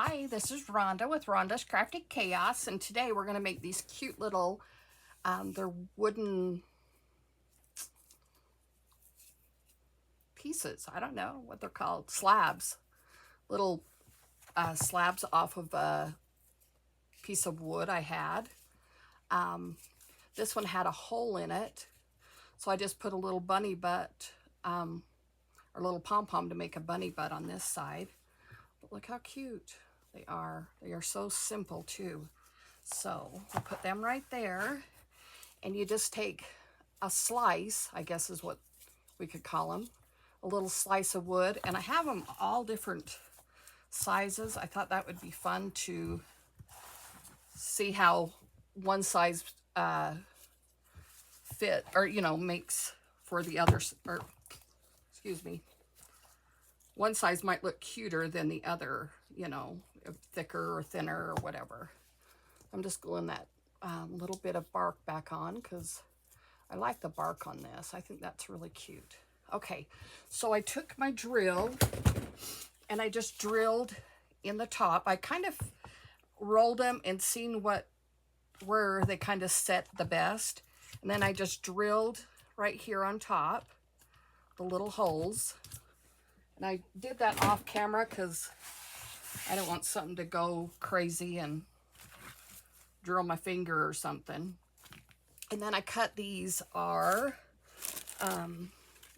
Hi, this is Rhonda with Rhonda's Crafty Chaos, and today we're going to make these cute little, they're wooden pieces. I don't know what they're called, slabs. Little slabs off of a piece of wood I had. This one had a hole in it, so I just put a little bunny butt, or little pom-pom to make a bunny butt on this side. But look how cute they are. They are so simple too. So we'll put them right there, and you just take a slice, I guess is what we could call them, a little slice of wood, and I have them all different sizes. I thought that would be fun to see how one size fit, or makes for the others, or excuse me, one size might look cuter than the other, thicker or thinner or whatever. I'm just gluing that little bit of bark back on because I like the bark on this. I think that's really cute. Okay, so I took my drill and I just drilled in the top. I kind of rolled them and seen where they kind of set the best. And then I just drilled right here on top, the little holes. And I did that off camera because I don't want something to go crazy and drill my finger or something. And then I cut these are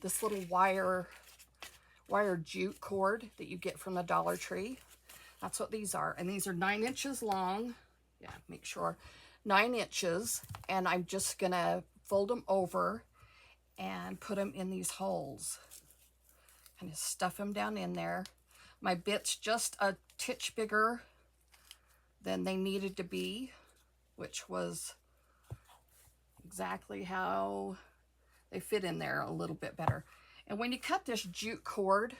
this little wire jute cord that you get from the Dollar Tree. That's what these are. And these are 9 inches long. Yeah, make sure. 9 inches. And I'm just gonna fold them over and put them in these holes. Kind of stuff them down in there. My bit's just a titch bigger than they needed to be, which was exactly how they fit in there, a little bit better. And when you cut this jute cord,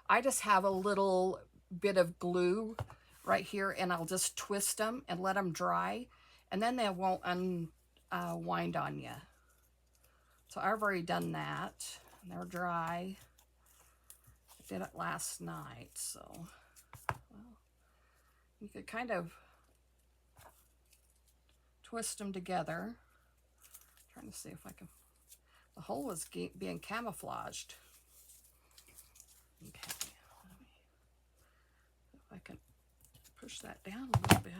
I just have a little bit of glue right here, and I'll just twist them and let them dry, and then they won't unwind on you. So I've already done that, and they're dry. I did it last night, so well, you could kind of twist them together. Trying to see if I can. The hole was being camouflaged. Okay, if I can push that down a little bit.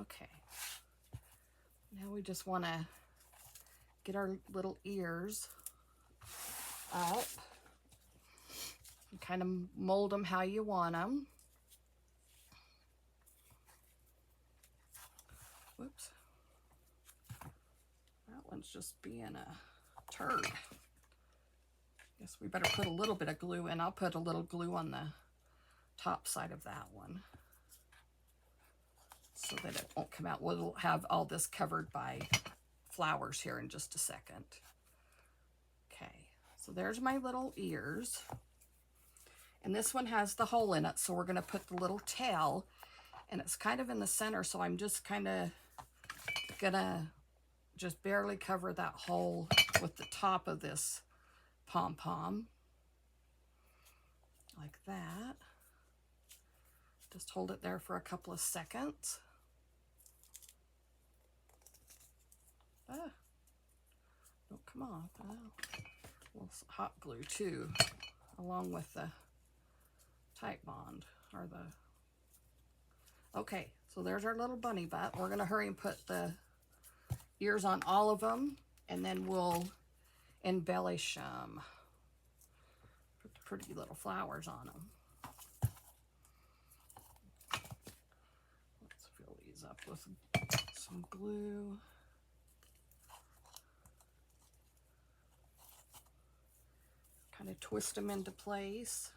Okay. Now we just want to get our little ears up and kind of mold them how you want them. Whoops. That one's just being a turd. Guess we better put a little bit of glue in. I'll put a little glue on the top side of that one so that it won't come out. We'll have all this covered by flowers here in just a second. Okay, so there's my little ears. And this one has the hole in it, so we're going to put the little tail, and it's kind of in the center, so I'm just kind of gonna just barely cover that hole with the top of this pom-pom, like that. Just hold it there for a couple of seconds. Don't come off. A little hot glue too, along with the tight bond, or the. Okay, so there's our little bunny butt. We're gonna hurry and put the ears on all of them, and then we'll embellish them. Put the pretty little flowers on them. Let's fill these up with some glue. Kind of twist them into place.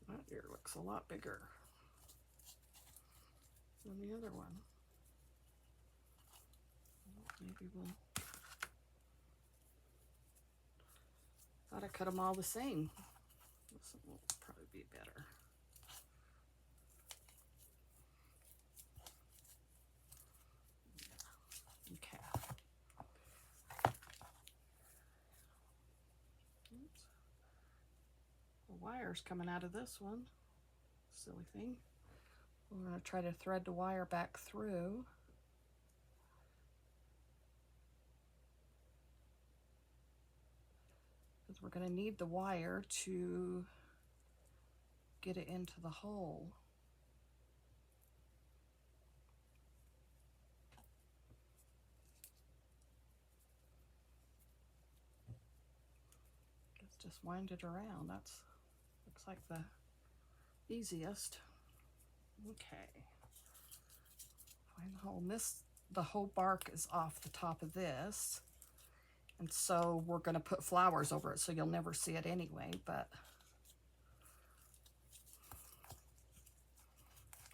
That ear looks a lot bigger than the other one. Maybe we'll. Thought I cut them all the same. This one will probably be better. wires coming out of this one. Silly thing. We're going to try to thread the wire back through. Because we're going to need the wire to get it into the hole. Let's just wind it around. That's looks like the easiest. Okay. Find the hole. And the whole bark is off the top of this. And so we're going to put flowers over it, so you'll never see it anyway, but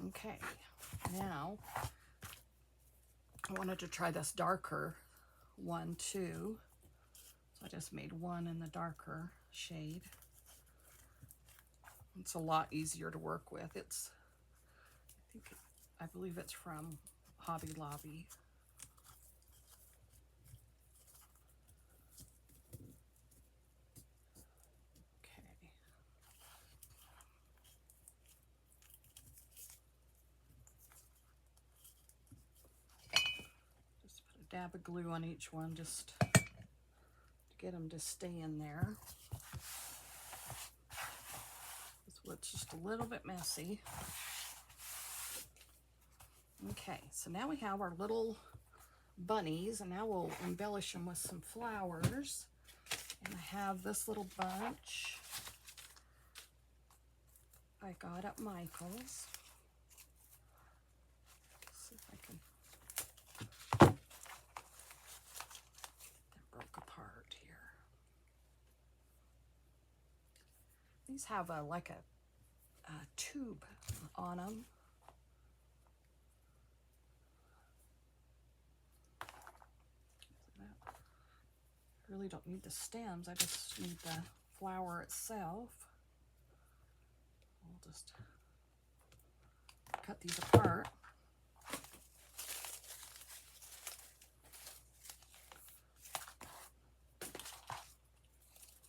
okay. Now, I wanted to try this darker one too. So I just made one in the darker shade. It's a lot easier to work with. I believe it's from Hobby Lobby. Okay. Just put a dab of glue on each one just to get them to stay in there. This one's just a little bit messy. Okay, so now we have our little bunnies, and now we'll embellish them with some flowers. And I have this little bunch I got at Michael's. Let's see if I can get that broke apart here. These have like a tube on them. I really don't need the stems, I just need the flower itself. We'll just cut these apart.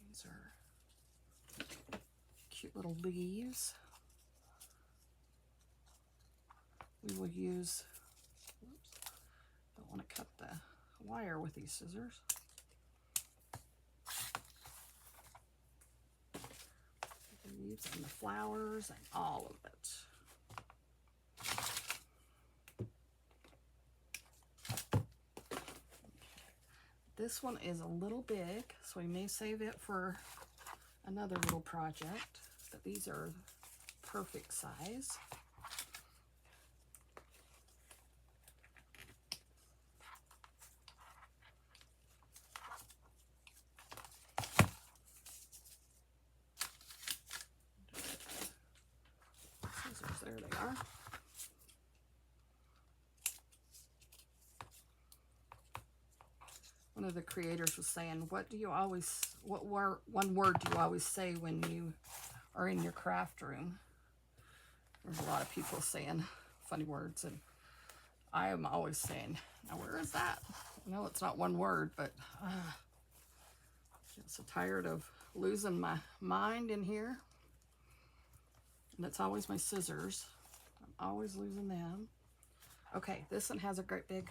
These are cute little leaves. We will use, oops, don't want to cut the wire with these scissors. The leaves and the flowers and all of it. This one is a little big, so we may save it for another little project, but these are perfect size. Scissors, there they are. One of the creators was saying, what one word do you always say when you are in your craft room? There's a lot of people saying funny words, and I am always saying, now where is that? No, it's not one word, but I'm so tired of losing my mind in here. And it's always my scissors. I'm always losing them. Okay, this one has a great big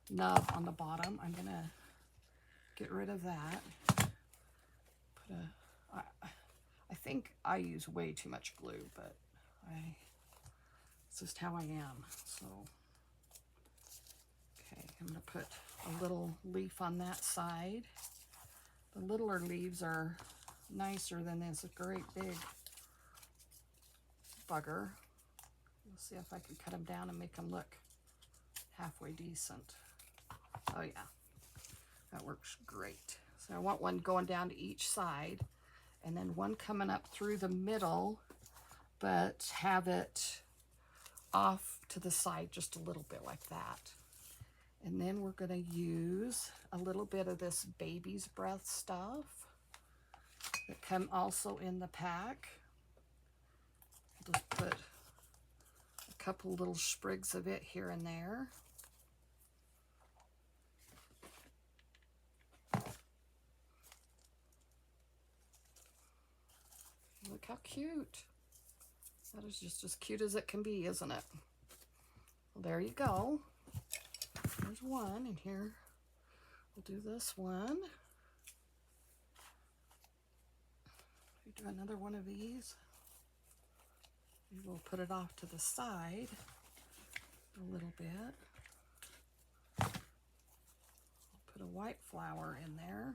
nub on the bottom. I'm gonna get rid of that. I think I use way too much glue, but it's just how I am. So, okay, I'm gonna put a little leaf on that side. The littler leaves are nicer than this great big bugger. We'll see if I can cut them down and make them look halfway decent. Oh yeah, that works great. So I want one going down to each side, and then one coming up through the middle, but have it off to the side just a little bit like that. And then we're going to use a little bit of this baby's breath stuff that come also in the pack. Just put a couple little sprigs of it here and there. Look how cute. That is just as cute as it can be, isn't it? Well, there you go. There's one in here. We'll do this one. We do another one of these. We'll put it off to the side a little bit. Put a white flower in there.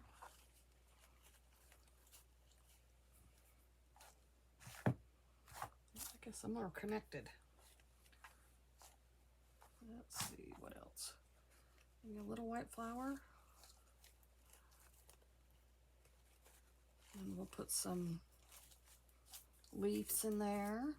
I guess some are connected. Let's see what else. Maybe a little white flower. And we'll put some leaves in there.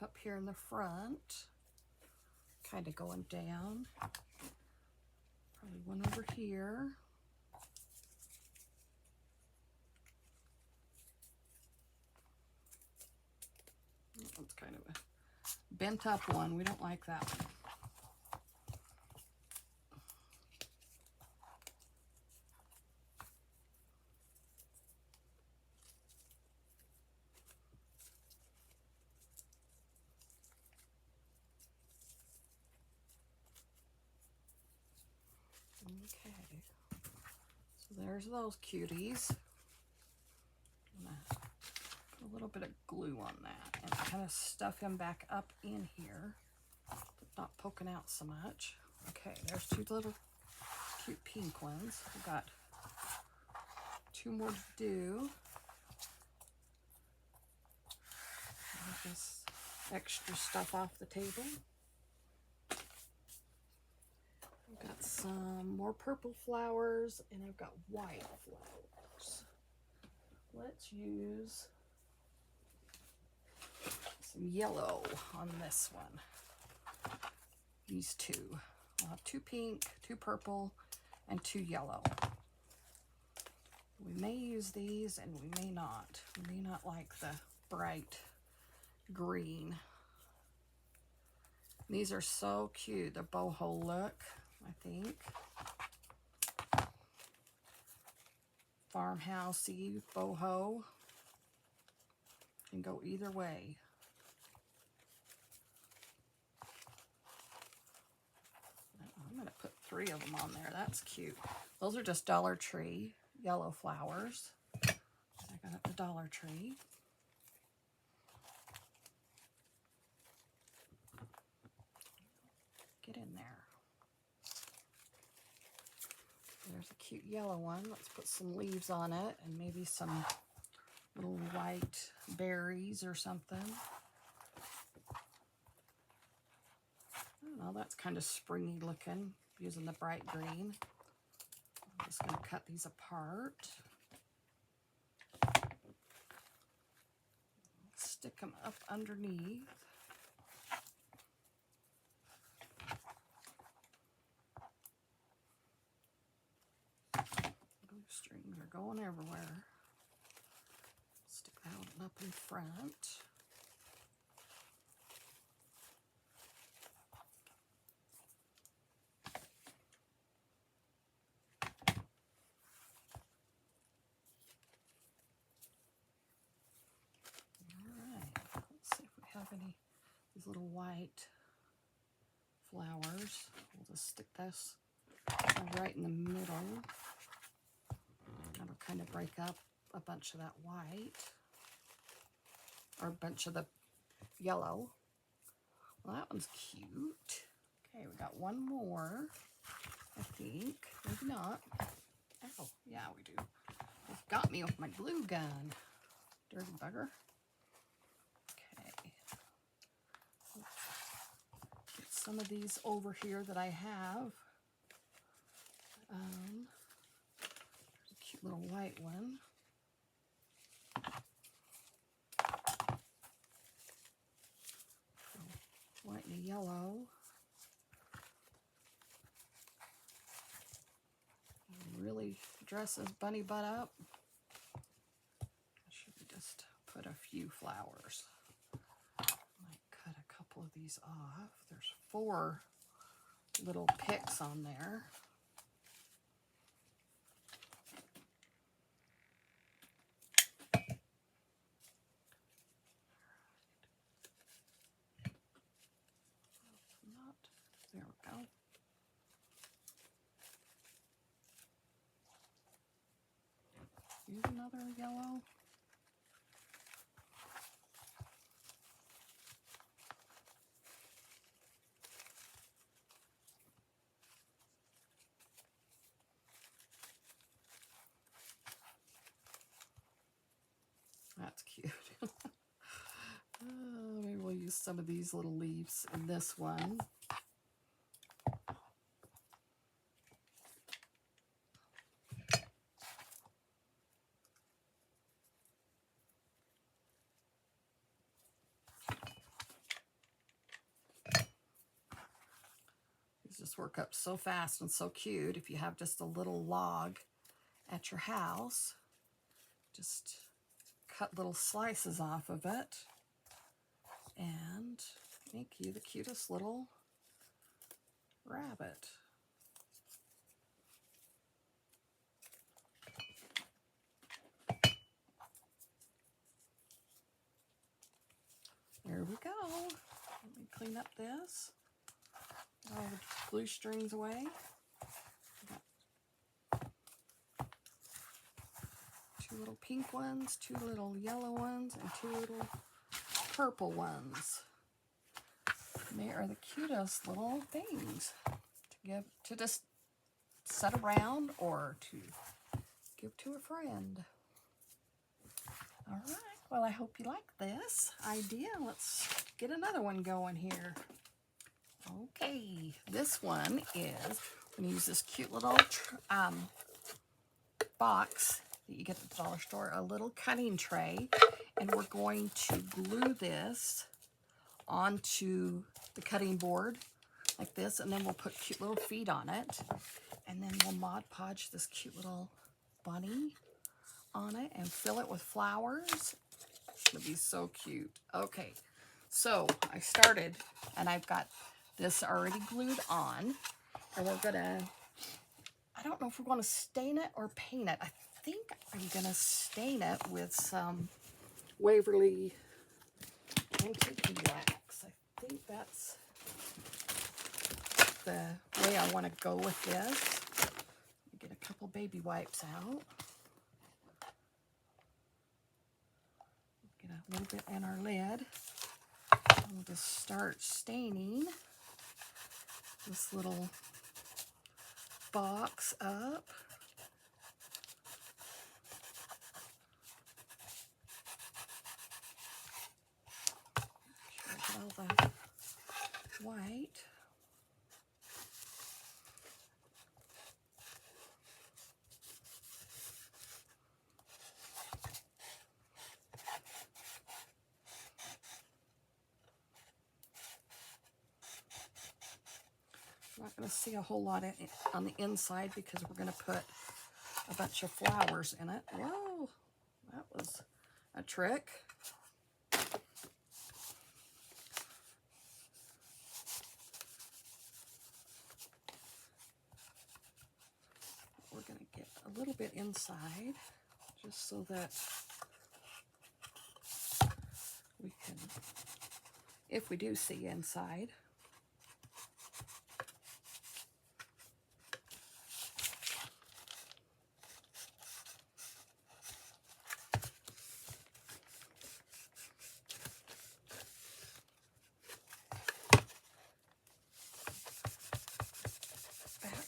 Up here in the front, kind of going down. Probably one over here. That one's kind of a bent up one. We don't like that one. Okay, so there's those cuties. I'm gonna put a little bit of glue on that and kind of stuff him back up in here, not poking out so much. Okay, there's two little cute pink ones. We've got two more to do. Get this extra stuff off the table. I've got some more purple flowers and I've got white flowers. Let's use some yellow on this one. These two. I'll have two pink, two purple, and two yellow. We may use these and we may not. We may not like the bright green. These are so cute. The boho look, I think. Farmhousey boho. Can go either way. I'm going to put 3 of them on there. That's cute. Those are just Dollar Tree yellow flowers. I got at the Dollar Tree. Get in there. There's a cute yellow one. Let's put some leaves on it and maybe some little white berries or something. I don't know, that's kind of springy looking using the bright green. I'm just going to cut these apart. Stick them up underneath. Glue strings are going everywhere. Stick that one up in front. These little white flowers. We'll just stick this right in the middle. That'll kind of break up a bunch of that white, or a bunch of the yellow. Well, that one's cute. Okay, we got one more, I think. Maybe not. Oh, yeah, we do. It's got me with my glue gun. Dirty bugger. Some of these over here that I have. There's a cute cute little white one. White and yellow. Really dresses Bunny Butt up. I should just put a few flowers. Might cut a couple of these off. There's 4 little picks on there. There we go. Here's another yellow. That's cute. Maybe we'll use some of these little leaves in this one. These just work up so fast and so cute. If you have just a little log at your house, just cut little slices off of it and make you the cutest little rabbit. There we go. Let me clean up this. Get all the glue strings away. Got 2 little pink ones, 2 little yellow ones, and 2 little purple ones. And they are the cutest little things to just set around or to give to a friend. All right. Well, I hope you like this idea. Let's get another one going here. Okay, this one is, I'm going to use this cute little box that you get at the dollar store, a little cutting tray, and we're going to glue this onto the cutting board like this, and then we'll put cute little feet on it, and then we'll Mod Podge this cute little bunny on it and fill it with flowers. It'll be so cute. Okay, so I started, and I've got this already glued on, and we're gonna, I don't know if we're gonna stain it or paint it. I think I'm gonna stain it with some Waverly Antique wax. I think that's the way I want to go with this. Get a couple baby wipes out. Get a little bit in our lid. We'll just start staining this little box up. Get all the white. I'm not going to see a whole lot on the inside because we're going to put a bunch of flowers in it. Whoa, that was a trick. We're going to get a little bit inside just so that we can, if we do see inside,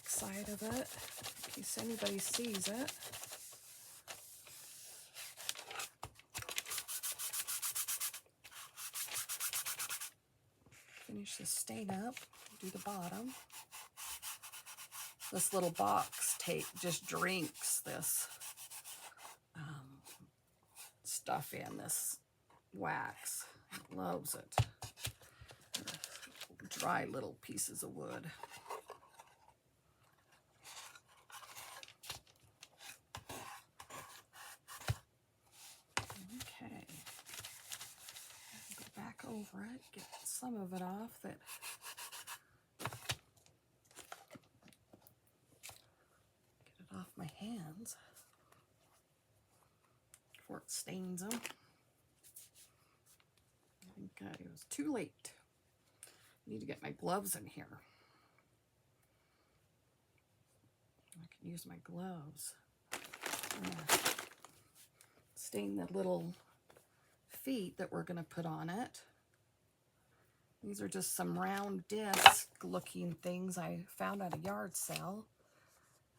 side of it, in case anybody sees it. Finish the stain up, do the bottom. This little box tape just drinks this stuff in, this wax. It loves it. Dry little pieces of wood. Okay. Go back over it, get some of it off that get it off my hands before it stains them. I think it was too late. I need to get my gloves in here. I can use my gloves. Stain the little feet that we're going to put on it. These are just some round disc looking things I found at a yard sale.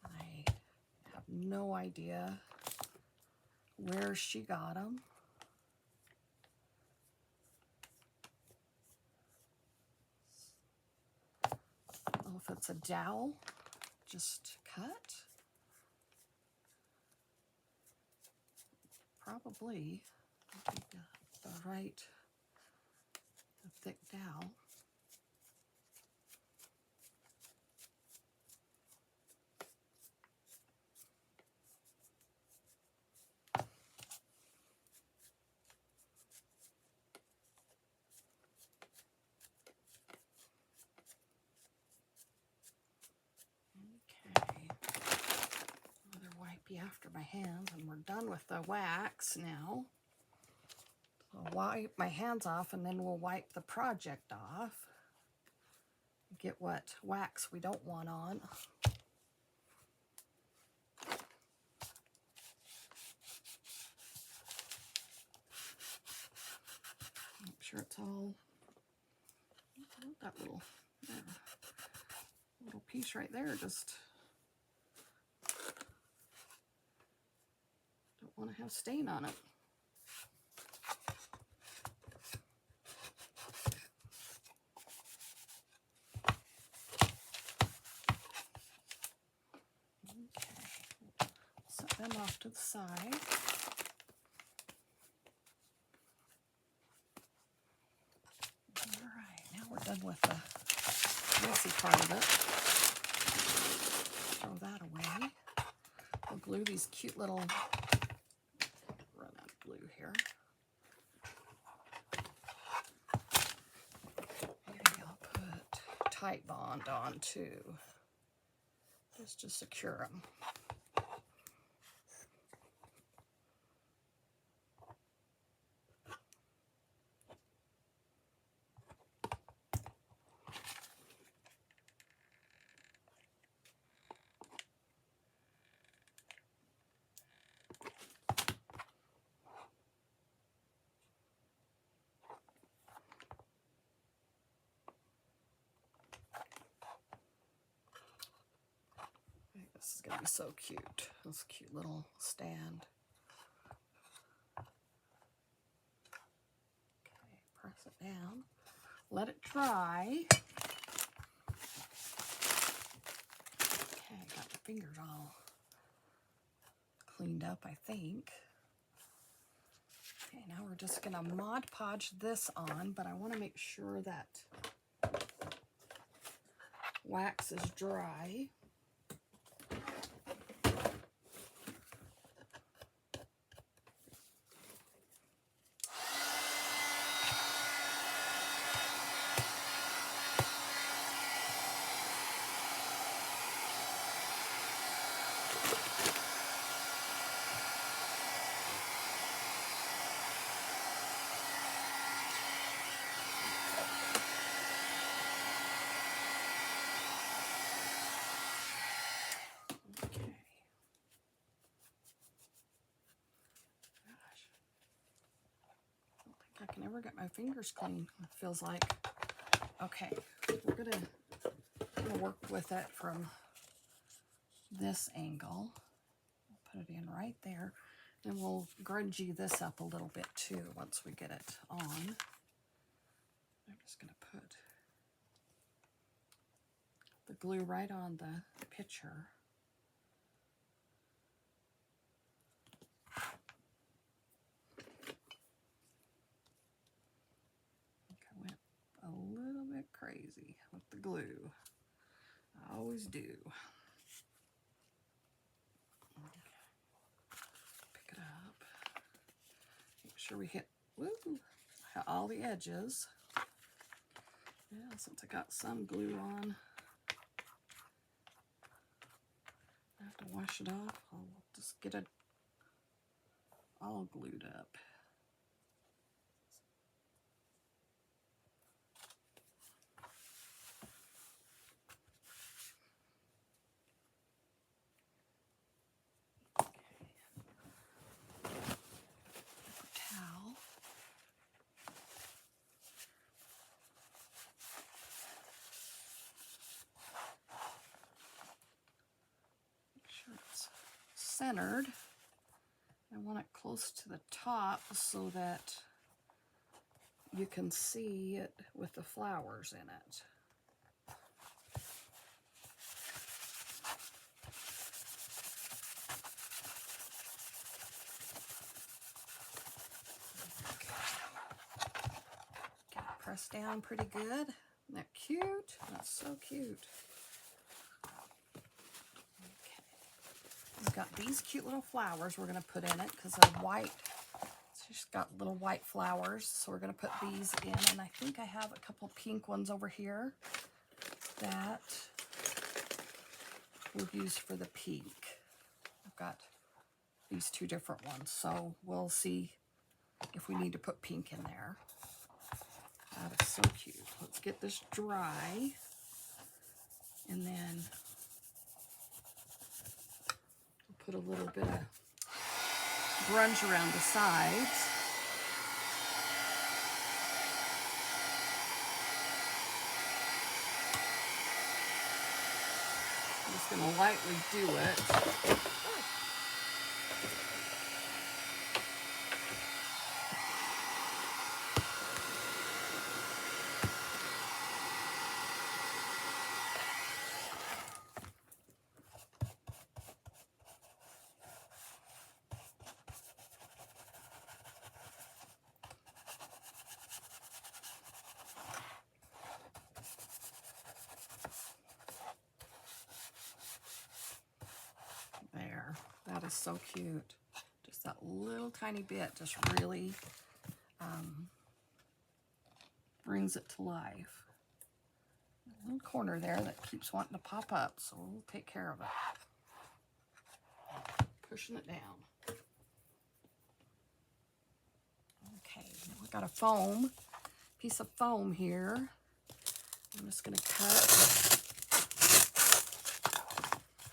I have no idea where she got them. I don't know if it's a dowel, just cut. Probably the right thick dowel. Okay, another wipey after my hands, and we're done with the wax now. I'll wipe my hands off, and then we'll wipe the project off. Get what wax we don't want on. Make sure it's all, that little piece right there, just don't want to have stain on it. Okay, set them off to the side. All right, now we're done with the messy part of it. Throw that away. We'll glue these cute little, run out of glue here. Maybe I'll put Tight Bond on too, just to secure them. This is going to be so cute. This cute little stand. Okay, press it down. Let it dry. Okay, got the fingers all cleaned up, I think. Okay, now we're just going to Mod Podge this on, but I want to make sure that wax is dry. I can never get my fingers clean, it feels like. Okay, we're gonna work with it from this angle. We'll put it in right there. And we'll grungy this up a little bit too once we get it on. I'm just gonna put the glue right on the picture. crazy with the glue. I always do. Pick it up. Make sure we hit all the edges. Yeah, since I got some glue on, I have to wash it off. I'll just get it all glued up. Towel. Make sure it's centered. I want it close to the top so that you can see it with the flowers in it. Get it pressed down pretty good. Isn't that cute? That's so cute. We've got these cute little flowers we're going to put in it because they're white. She's got little white flowers, so we're going to put these in. And I think I have a couple pink ones over here that we'll use for the pink. I've got these two different ones, so we'll see if we need to put pink in there. That is so cute. Let's get this dry, and then put a little bit of grunge around the sides. I'm just going to lightly do it. There, that is so cute. Just that little tiny bit just really brings it to life. A little corner there that keeps wanting to pop up, so we'll take care of it. Pushing it down. Okay, now we've got a piece of foam here. I'm just going to cut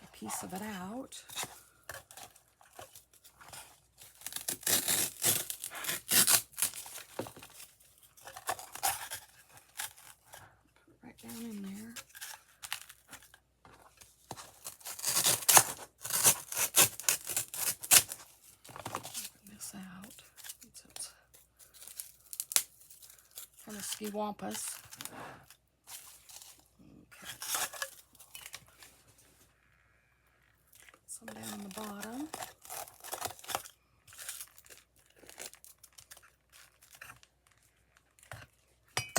a piece of it out. Put it right down in there. Open this out. It's kind of ski-wampus. Some down the bottom. Okay,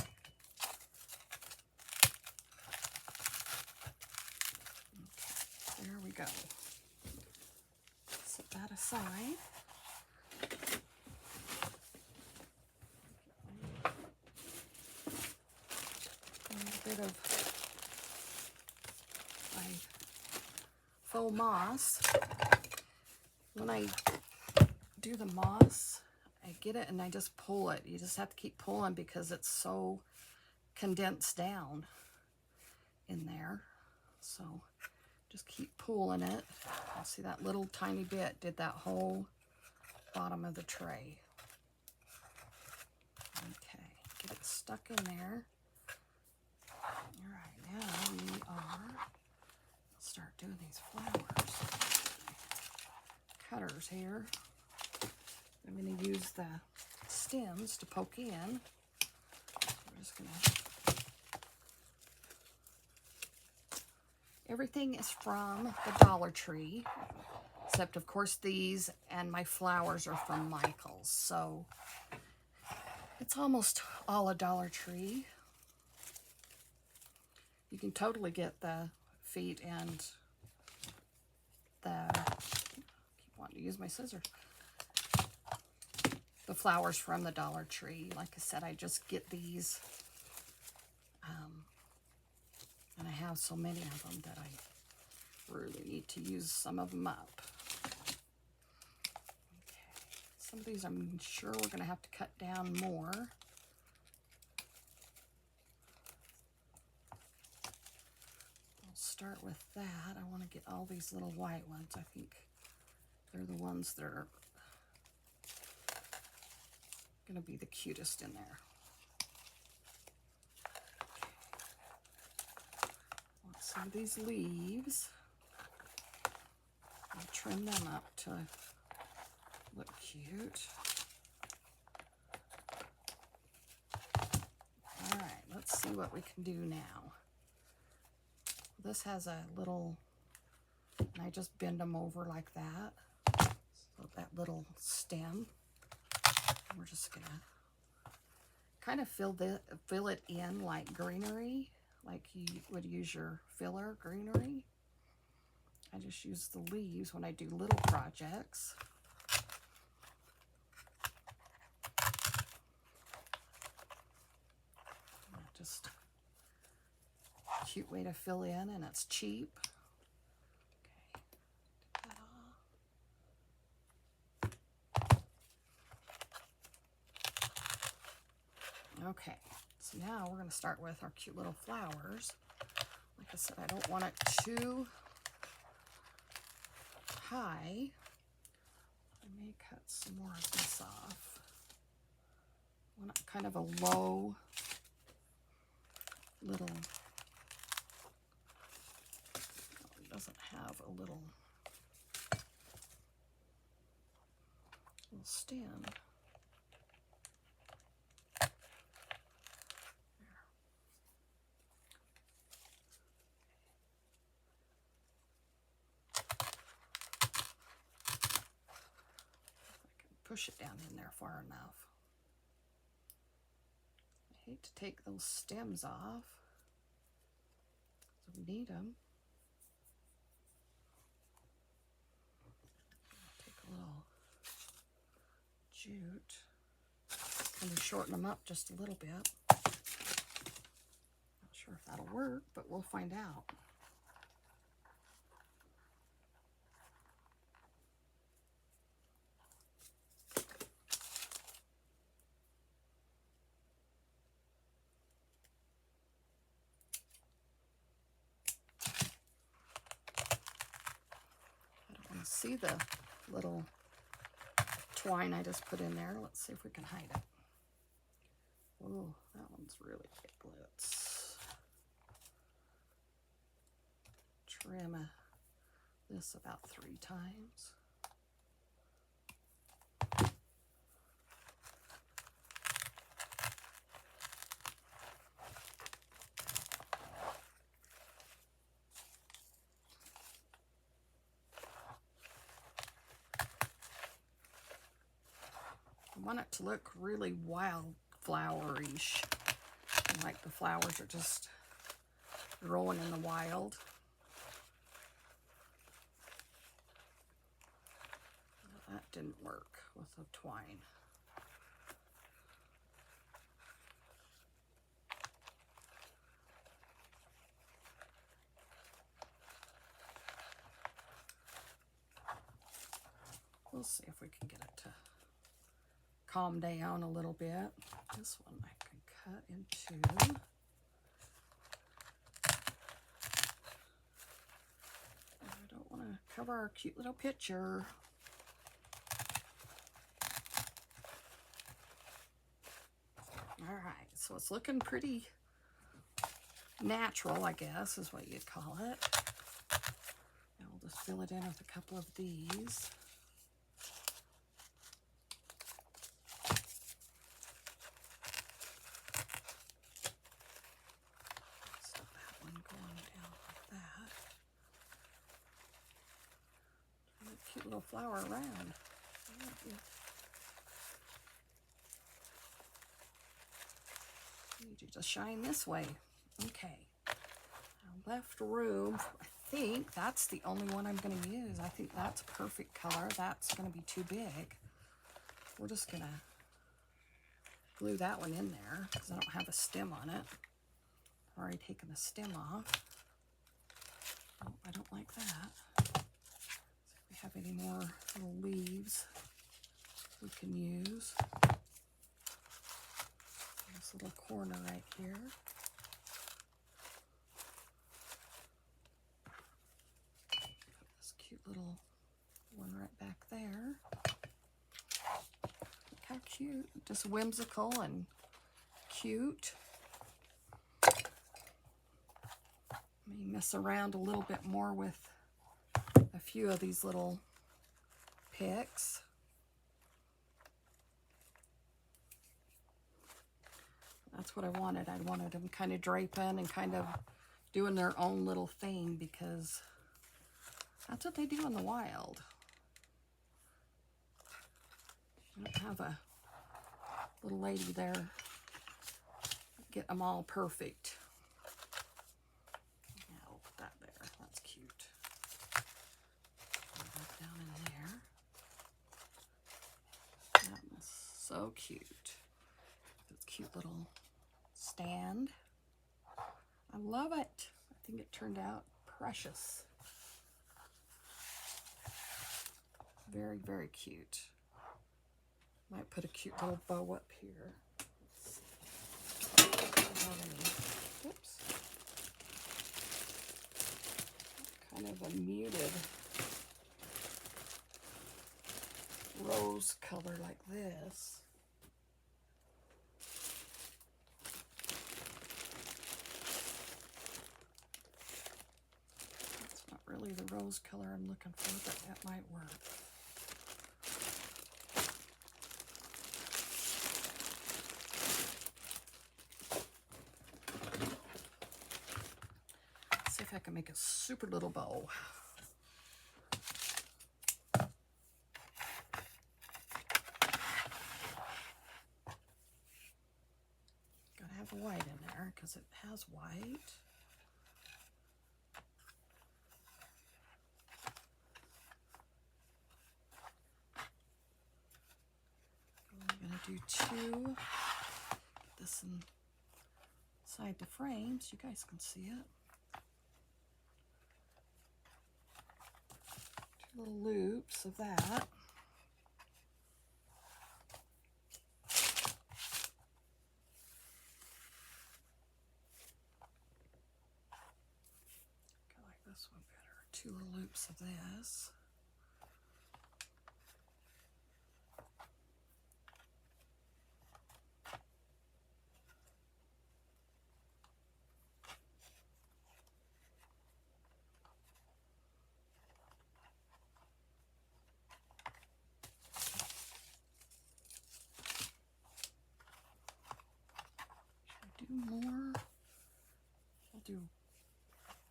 there we go. Set that aside. A little bit of my faux moss. When I do the moss, I get it and I just pull it. You just have to keep pulling because it's so condensed down in there. So just keep pulling it. I'll see that little tiny bit did that whole bottom of the tray. Okay, get it stuck in there. All right, now we are start doing these flowers. Cutters here. I'm going to use the stems to poke in. I'm just going to... Everything is from the Dollar Tree, except of course these and my flowers are from Michael's. So it's almost all a Dollar Tree. You can totally get the feet and the, keep wanting to use my scissors, the flowers from the Dollar Tree. Like I said, I just get these, and I have so many of them that I really need to use some of them up. Okay. Some of these I'm sure we're going to have to cut down more. I'll start with that. I want to get all these little white ones. I think they're the ones that are going to be the cutest in there. Want some of these leaves. I'll trim them up to look cute. All right, let's see what we can do now. This has a little, and I just bend them over like that. So that little stem. We're just gonna kind of fill it in like greenery, like you would use your filler greenery. I just use the leaves when I do little projects. Just a cute way to fill in, and it's cheap. Okay, so now we're going to start with our cute little flowers. Like I said, I don't want it too high. I may cut some more of this off. I want kind of a low little, it doesn't have a little stem. Push it down in there far enough. I hate to take those stems off, so we need them. Take a little jute and shorten them up just a little bit. Not sure if that'll work, but we'll find out. See the little twine I just put in there. Let's see if we can hide it. Oh, that one's really big. Let's trim this about 3 times. I want it to look really wildflower-ish, like the flowers are just growing in the wild. That didn't work with the twine. We'll see if we can get it to calm down a little bit. This one I can cut into. I don't want to cover our cute little picture. All right, so it's looking pretty natural, I guess, is what you'd call it. Now we'll just fill it in with a couple of these. Cute little flower around. Need you to shine this way. Okay. left room. I think that's the only one I'm going to use. I think that's a perfect color. That's going to be too big. We're just going to glue that one in there because I don't have a stem on it. I've already taken the stem off. Oh, I don't like that. See if we have any more little leaves we can use. This little corner right here. Put this cute little one right back there. Look how cute. Just whimsical and cute. Let me mess around a little bit more with a few of these little picks. That's what I wanted. I wanted them kind of draping and kind of doing their own little thing because that's what they do in the wild. You don't have a little lady there get them all perfect. Yeah, I'll put that there. That's cute. Put that down in there. That one's so cute. This cute little stand. I love it. I think it turned out precious. Very, very cute. Might put a cute little bow up here. Oops. Kind of a muted rose color like this. That's not really the rose color I'm looking for, but that might work. See if I can make a super little bow. Gotta have white in there because it has white. I'm gonna do two. Get this inside the frame so you guys can see it. Two little loops of that. I like this one better. Two little loops of this. More. I'll do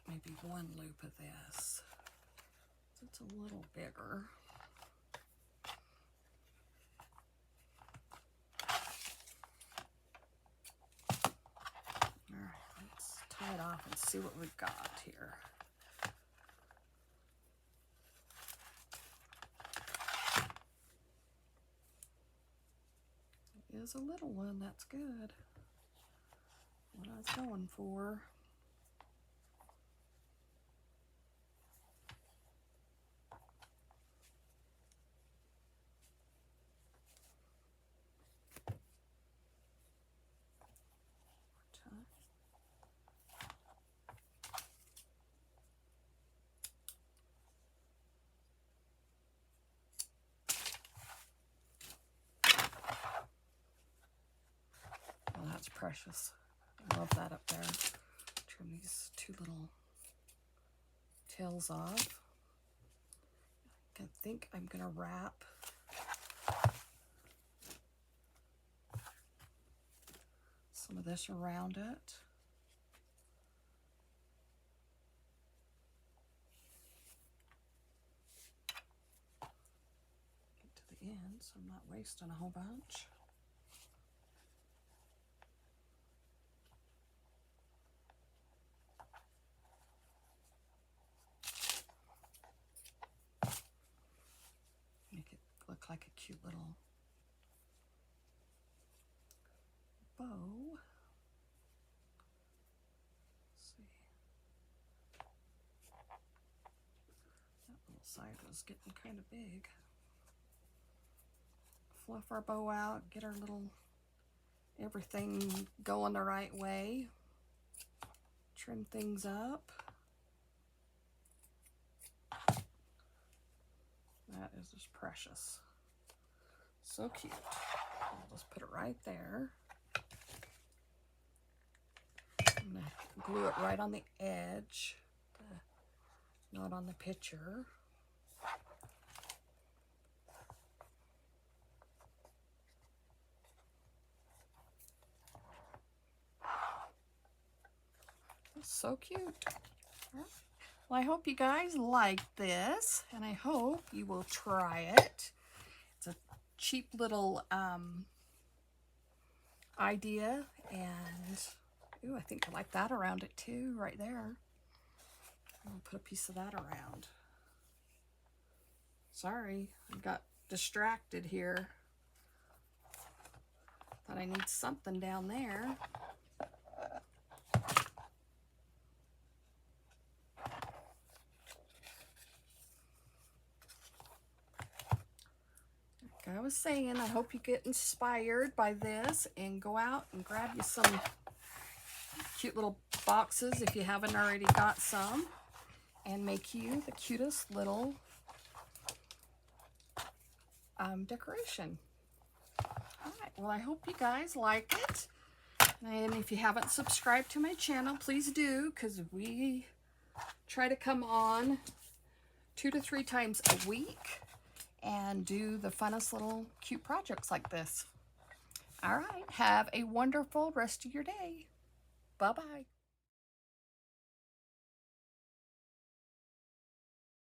maybe one loop of this. So it's a little bigger. All right, let's tie it off and see what we've got here. It is a little one, that's good. What I was going for. Oh, that's precious. I love that up there. Trim these two little tails off. I think I'm going to wrap some of this around it. Get to the end so I'm not wasting a whole bunch. like a cute little bow. Let's see. That little side was getting kind of big. Fluff our bow out, get our little everything going the right way. Trim things up. That is just precious. So cute. I'll just put it right there. I'm going to glue it right on the edge, not on the picture. So cute. Well, I hope you guys like this, and I hope you will try it. It's a cheap little idea, and ooh, I think I like that around it too, right there. I'll put a piece of that around. Sorry, I got distracted here. Thought I need something down there. Like I was saying, I hope you get inspired by this and go out and grab you some cute little boxes if you haven't already got some, and make you the cutest little decoration. All right, well, I hope you guys like it. And if you haven't subscribed to my channel, please do, because we try to come on 2 to 3 times a week and do the funnest little cute projects like this. All right, have a wonderful rest of your day. Bye-bye.